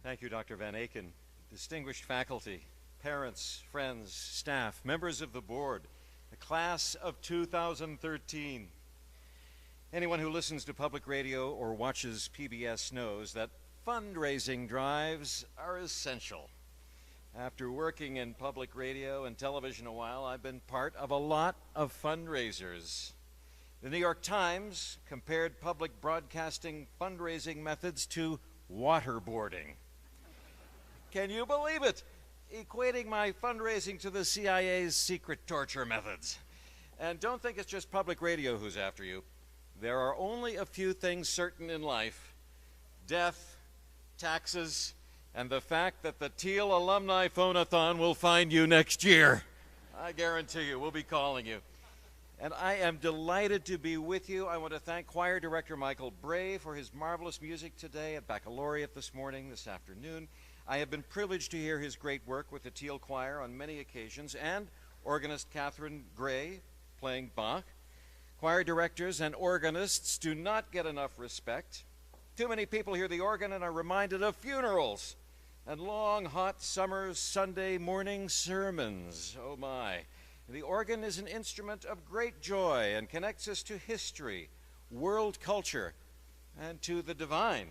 Thank you, Dr. Van Aken. Distinguished faculty, parents, friends, staff, members of the board, the class of 2013. Anyone who listens to public radio or watches PBS knows that fundraising drives are essential. After working in public radio and television a while, I've been part of a lot of fundraisers. The New York Times compared public broadcasting fundraising methods to waterboarding. Can you believe it? Equating my fundraising to the CIA's secret torture methods. And don't think it's just public radio who's after you. There are only a few things certain in life: death, taxes, and the fact that the Thiel Alumni Phone-a-thon will find you next year. I guarantee you, we'll be calling you. And I am delighted to be with you. I want to thank choir director Michael Bray for his marvelous music today at Baccalaureate this afternoon. I have been privileged to hear his great work with the Thiel Choir on many occasions, and organist Catherine Gray playing Bach. Choir directors and organists do not get enough respect. Too many people hear the organ and are reminded of funerals and long, hot summer Sunday morning sermons. Oh my. The organ is an instrument of great joy and connects us to history, world culture, and to the divine.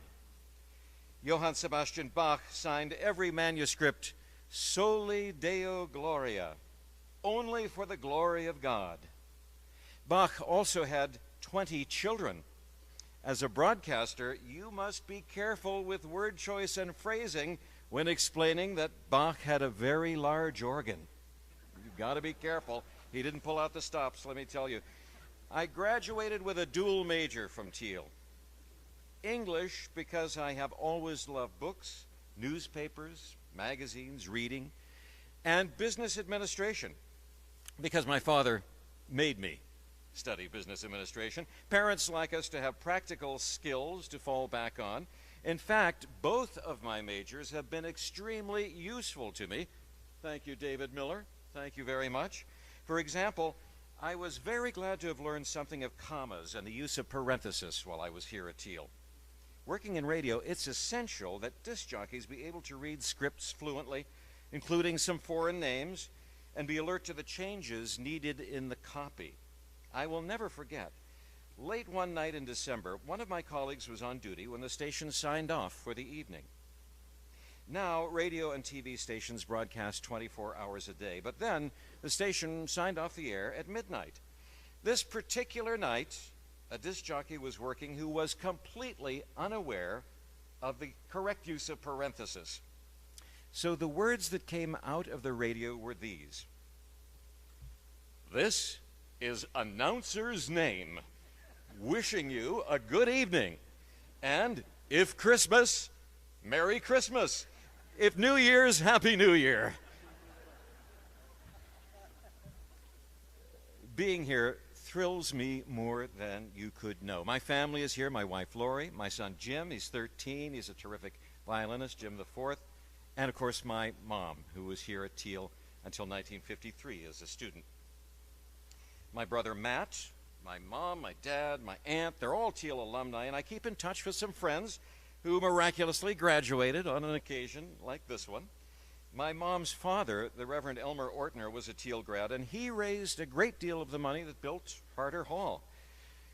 Johann Sebastian Bach signed every manuscript Soli Deo Gloria, only for the glory of God. Bach also had 20 children. As a broadcaster, you must be careful with word choice and phrasing when explaining that Bach had a very large organ. You've got to be careful. He didn't pull out the stops, let me tell you. I graduated with a dual major from Thiel. English, because I have always loved books, newspapers, magazines, reading, and business administration, because my father made me study business administration. Parents like us to have practical skills to fall back on. In fact, both of my majors have been extremely useful to me. Thank you, David Miller. Thank you very much. For example, I was very glad to have learned something of commas and the use of parenthesis while I was here at Thiel. Working in radio, it's essential that disc jockeys be able to read scripts fluently, including some foreign names, and be alert to the changes needed in the copy. I will never forget, late one night in December, one of my colleagues was on duty when the station signed off for the evening. Now, radio and TV stations broadcast 24 hours a day, but then the station signed off the air at midnight. This particular night, a disc jockey was working who was completely unaware of the correct use of parenthesis. So the words that came out of the radio were these: "This is announcer's name, wishing you a good evening, and if Christmas, Merry Christmas. If New Year's, Happy New Year." Being here thrills me more than you could know. My family is here, my wife Lori, my son Jim, he's 13, he's a terrific violinist, Jim the Fourth, and of course my mom, who was here at Thiel until 1953 as a student. My brother Matt, my mom, my dad, my aunt, they're all Thiel alumni, and I keep in touch with some friends who miraculously graduated on an occasion like this one. My mom's father, the Reverend Elmer Ortner, was a Thiel grad, and he raised a great deal of the money that built Harder Hall.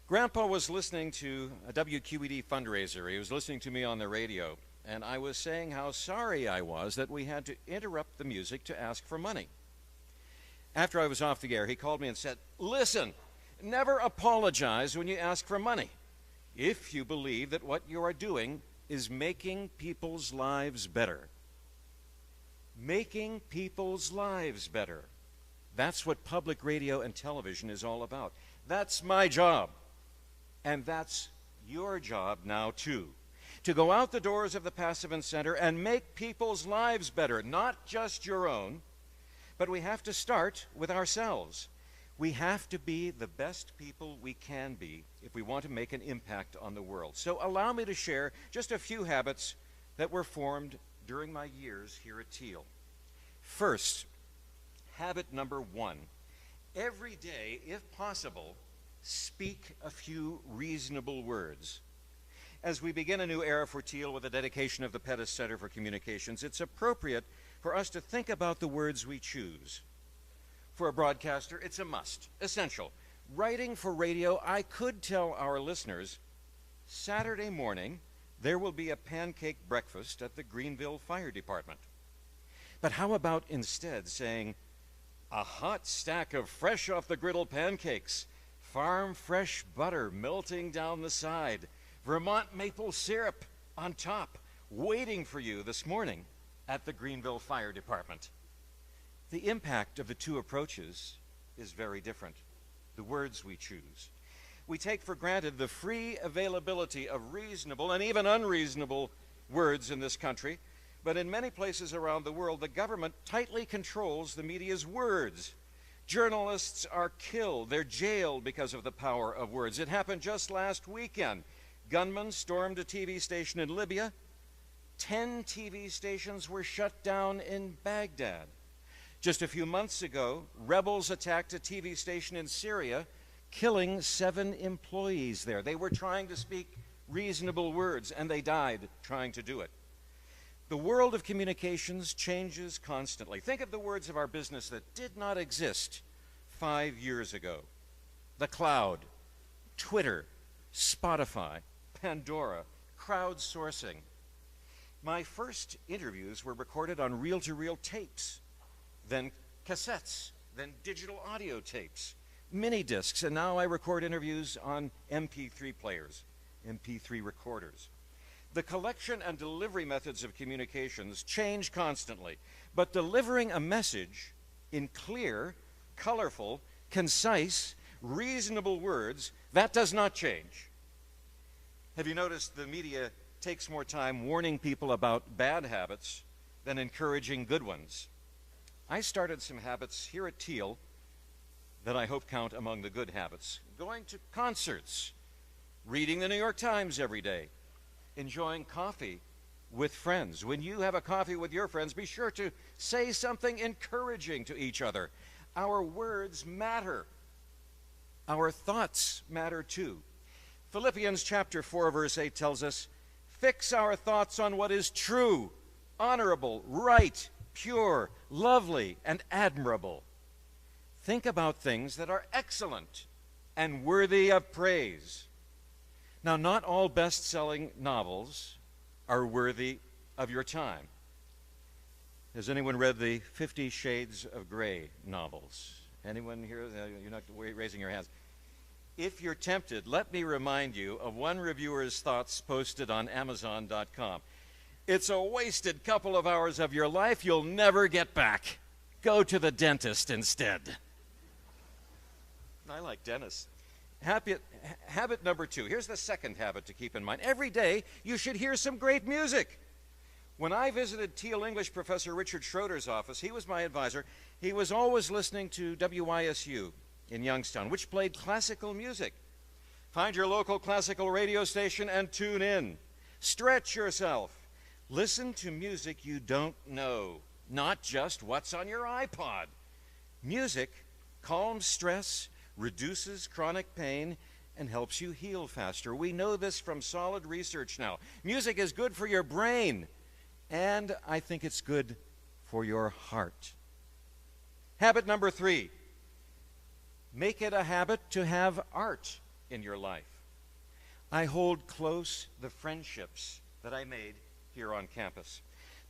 Grandpa was listening to a WQED fundraiser. He was listening to me on the radio, and I was saying how sorry I was that we had to interrupt the music to ask for money. After I was off the air, he called me and said, "Listen, never apologize when you ask for money, if you believe that what you are doing is making people's lives better." Making people's lives better. That's what public radio and television is all about. That's my job. And that's your job now, too. To go out the doors of the Passavant Center and make people's lives better, not just your own. But we have to start with ourselves. We have to be the best people we can be if we want to make an impact on the world. So allow me to share just a few habits that were formed during my years here at Thiel. First, habit number 1, every day, if possible, speak a few reasonable words. As we begin a new era for Thiel with the dedication of the Pettis Center for Communications, it's appropriate for us to think about the words we choose. For a broadcaster, it's a must, essential. Writing for radio, I could tell our listeners, Saturday morning, there will be a pancake breakfast at the Greenville Fire Department. But how about instead saying, a hot stack of fresh off the griddle pancakes, farm fresh butter melting down the side, Vermont maple syrup on top, waiting for you this morning at the Greenville Fire Department. The impact of the two approaches is very different. The words we choose. We take for granted the free availability of reasonable and even unreasonable words in this country, but in many places around the world, the government tightly controls the media's words. Journalists are killed, they're jailed because of the power of words. It happened just last weekend. Gunmen stormed a TV station in Libya. 10 TV stations were shut down in Baghdad. Just a few months ago, rebels attacked a TV station in Syria, killing 7 employees there. They were trying to speak reasonable words, and they died trying to do it. The world of communications changes constantly. Think of the words of our business that did not exist 5 years ago. The cloud, Twitter, Spotify, Pandora, crowdsourcing. My first interviews were recorded on reel-to-reel tapes, then cassettes, then digital audio tapes, mini discs, and now I record interviews on MP3 players, MP3 recorders. The collection and delivery methods of communications change constantly, but delivering a message in clear, colorful, concise, reasonable words, that does not change. Have you noticed the media takes more time warning people about bad habits than encouraging good ones? I started some habits here at Thiel that I hope count among the good habits. Going to concerts, reading the New York Times every day, enjoying coffee with friends. When you have a coffee with your friends, be sure to say something encouraging to each other. Our words matter. Our thoughts matter too. Philippians chapter 4, verse 8 tells us, fix our thoughts on what is true, honorable, right, pure, lovely, and admirable. Think about things that are excellent and worthy of praise. Now, not all best-selling novels are worthy of your time. Has anyone read the 50 Shades of Grey novels? Anyone here? You're not raising your hands. If you're tempted, let me remind you of one reviewer's thoughts posted on Amazon.com. It's a wasted couple of hours of your life you'll never get back. Go to the dentist instead. I like dentists. Habit number 2. Here's the second habit to keep in mind. Every day you should hear some great music. When I visited Thiel English professor Richard Schroeder's office, he was my advisor, he was always listening to WYSU in Youngstown, which played classical music. Find your local classical radio station and tune in. Stretch yourself. Listen to music you don't know, not just what's on your iPod. Music calms stress, reduces chronic pain, and helps you heal faster. We know this from solid research now. Music is good for your brain, and I think it's good for your heart. Habit number 3. Make it a habit to have art in your life. I hold close the friendships that I made here on campus.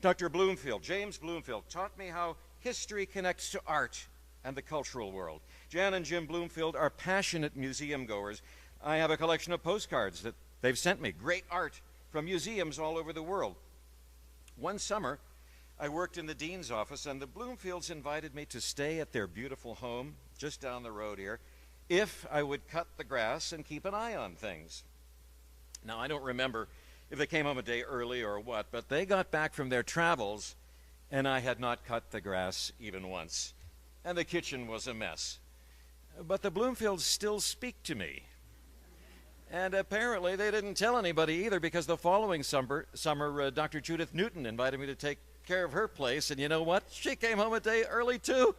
Dr. Bloomfield, James Bloomfield, taught me how history connects to art and the cultural world. Jan and Jim Bloomfield are passionate museum goers. I have a collection of postcards that they've sent me. Great art from museums all over the world. One summer, I worked in the dean's office, and the Bloomfields invited me to stay at their beautiful home just down the road here if I would cut the grass and keep an eye on things. Now, I don't remember if they came home a day early or what, but they got back from their travels, and I had not cut the grass even once, and the kitchen was a mess. But the Bloomfields still speak to me. And apparently they didn't tell anybody either, because the following summer Dr. Judith Newton invited me to take care of her place, and you know what? She came home a day early too.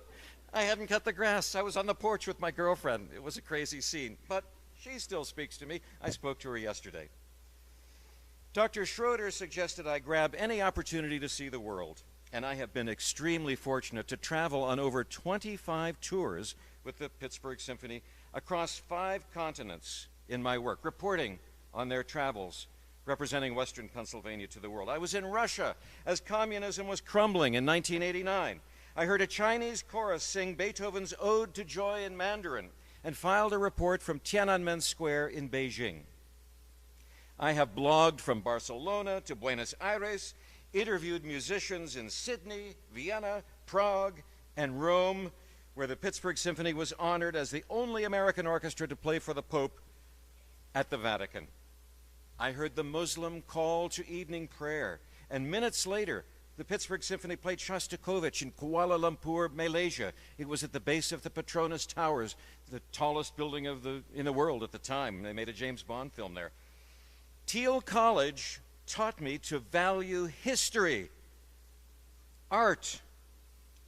I hadn't cut the grass. I was on the porch with my girlfriend. It was a crazy scene, but she still speaks to me. I spoke to her yesterday. Dr. Schroeder suggested I grab any opportunity to see the world, and I have been extremely fortunate to travel on over 25 tours with the Pittsburgh Symphony across 5 continents in my work, reporting on their travels, representing Western Pennsylvania to the world. I was in Russia as communism was crumbling in 1989. I heard a Chinese chorus sing Beethoven's Ode to Joy in Mandarin and filed a report from Tiananmen Square in Beijing. I have blogged from Barcelona to Buenos Aires, interviewed musicians in Sydney, Vienna, Prague, and Rome, where the Pittsburgh Symphony was honored as the only American orchestra to play for the Pope at the Vatican. I heard the Muslim call to evening prayer, and minutes later, the Pittsburgh Symphony played Shostakovich in Kuala Lumpur, Malaysia. It was at the base of the Petronas Towers, the tallest building in the world at the time. They made a James Bond film there. Thiel College taught me to value history, art,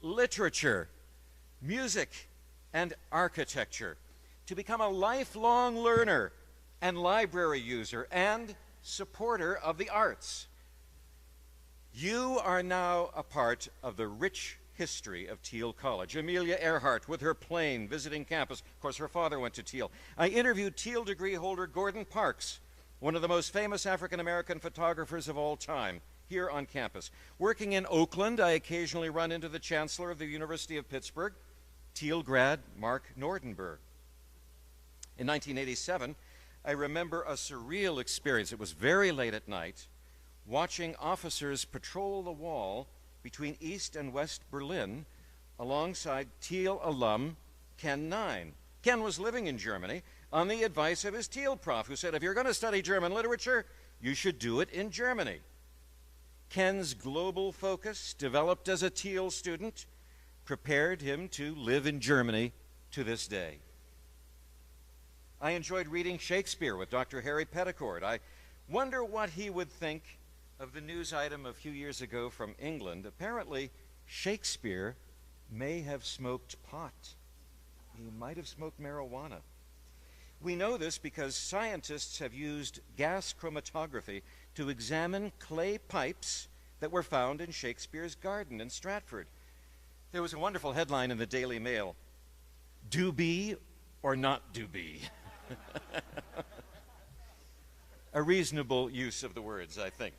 literature, music, and architecture, to become a lifelong learner and library user and supporter of the arts. You are now a part of the rich history of Thiel College. Amelia Earhart with her plane visiting campus. Of course, her father went to Thiel. I interviewed Thiel degree holder Gordon Parks, one of the most famous African-American photographers of all time, here on campus. Working in Oakland, I occasionally run into the chancellor of the University of Pittsburgh, Thiel grad Mark Nordenberg. In 1987, I remember a surreal experience. It was very late at night, watching officers patrol the wall between East and West Berlin alongside Thiel alum Ken Nine. Ken was living in Germany on the advice of his Thiel prof, who said, if you're going to study German literature, you should do it in Germany. Ken's global focus, developed as a Thiel student, prepared him to live in Germany to this day. I enjoyed reading Shakespeare with Dr. Harry Petticord. I wonder what he would think of the news item a few years ago from England. Apparently, Shakespeare may have smoked pot. He might have smoked marijuana. We know this because scientists have used gas chromatography to examine clay pipes that were found in Shakespeare's garden in Stratford. There was a wonderful headline in the Daily Mail, "Do be or not do be." A reasonable use of the words, I think.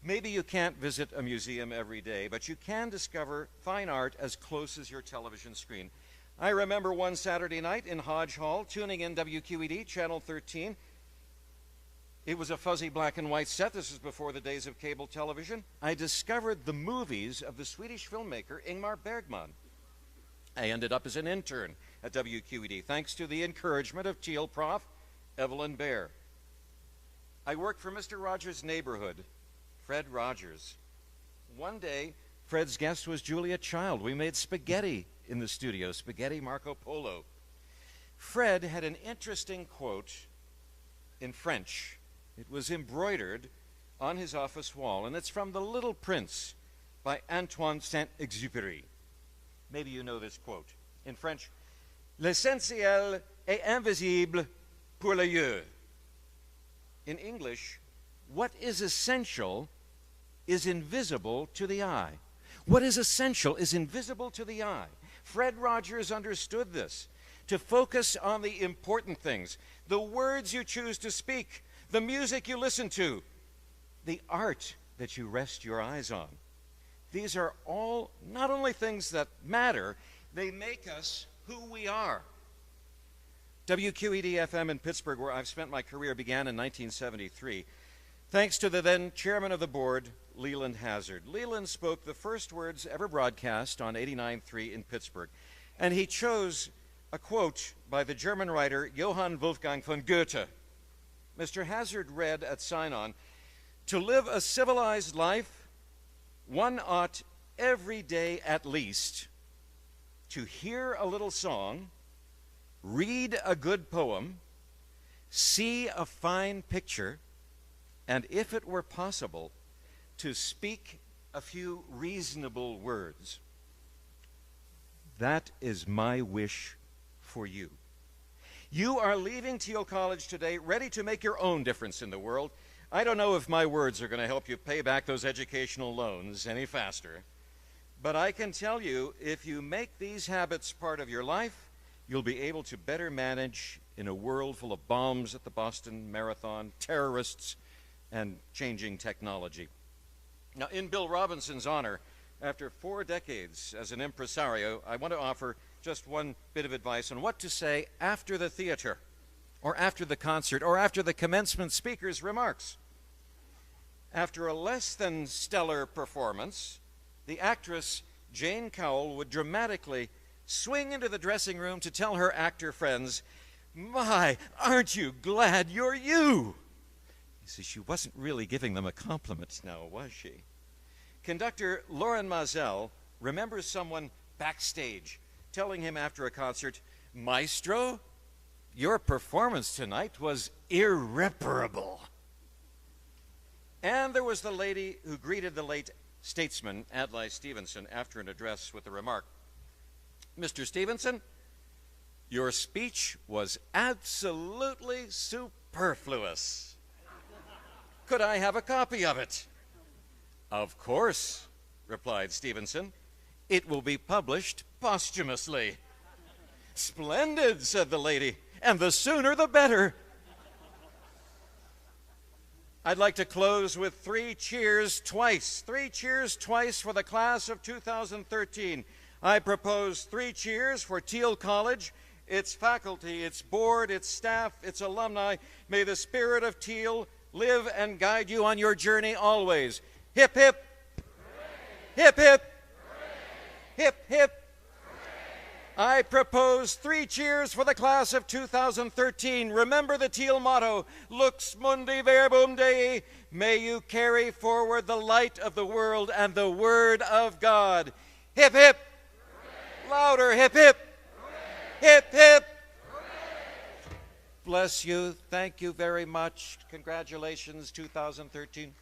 Maybe you can't visit a museum every day, but you can discover fine art as close as your television screen. I remember one Saturday night in Hodge Hall, tuning in WQED, Channel 13. It was a fuzzy black and white set. This is before the days of cable television. I discovered the movies of the Swedish filmmaker Ingmar Bergman. I ended up as an intern at WQED, thanks to the encouragement of Thiel prof Evelyn Baer. I worked for Mr. Rogers' neighborhood, Fred Rogers. One day, Fred's guest was Julia Child. We made spaghetti in the studio, spaghetti Marco Polo. Fred had an interesting quote in French. It was embroidered on his office wall, and it's from The Little Prince by Antoine Saint-Exupéry. Maybe you know this quote. In French, "L'essentiel est invisible pour les yeux." In English, what is essential is invisible to the eye. What is essential is invisible to the eye. Fred Rogers understood this. To focus on the important things, the words you choose to speak, the music you listen to, the art that you rest your eyes on. These are all not only things that matter, they make us who we are. WQED-FM in Pittsburgh, where I've spent my career, began in 1973. Thanks to the then chairman of the board, Leland Hazard. Leland spoke the first words ever broadcast on 89.3 in Pittsburgh. And he chose a quote by the German writer Johann Wolfgang von Goethe. Mr. Hazard read at sign-on, "To live a civilized life, one ought every day at least to hear a little song, read a good poem, see a fine picture, and if it were possible, to speak a few reasonable words." That is my wish for you. You are leaving Thiel College today ready to make your own difference in the world. I don't know if my words are going to help you pay back those educational loans any faster, but I can tell you, if you make these habits part of your life, you'll be able to better manage in a world full of bombs at the Boston Marathon, terrorists, and changing technology. Now, in Bill Robinson's honor, after 4 decades as an impresario, I want to offer just one bit of advice on what to say after the theater, or after the concert, or after the commencement speaker's remarks. After a less than stellar performance, the actress Jane Cowell would dramatically swing into the dressing room to tell her actor friends, "My, aren't you glad you're you?" You see, she wasn't really giving them a compliment now, was she? Conductor Lauren Mazel remembers someone backstage telling him after a concert, "Maestro, your performance tonight was irreparable." And there was the lady who greeted the late statesman Adlai Stevenson after an address with the remark, "Mr. Stevenson, your speech was absolutely superfluous. Could I have a copy of it?" "Of course," replied Stevenson. "It will be published posthumously." "Splendid," said the lady, "and the sooner the better." I'd like to close with 3 cheers twice. 3 cheers twice for the class of 2013. I propose 3 cheers for Thiel College, its faculty, its board, its staff, its alumni. May the spirit of Thiel live and guide you on your journey always. Hip, hip. Hooray. Hip, hip. Hooray. Hip, hip. I propose 3 cheers for the class of 2013. Remember the Thiel motto, Lux Mundi Verbum Dei. May you carry forward the light of the world and the word of God. Hip, hip. Hooray. Louder, hip, hip. Hooray. Hip, hip. Hooray. Bless you. Thank you very much. Congratulations, 2013.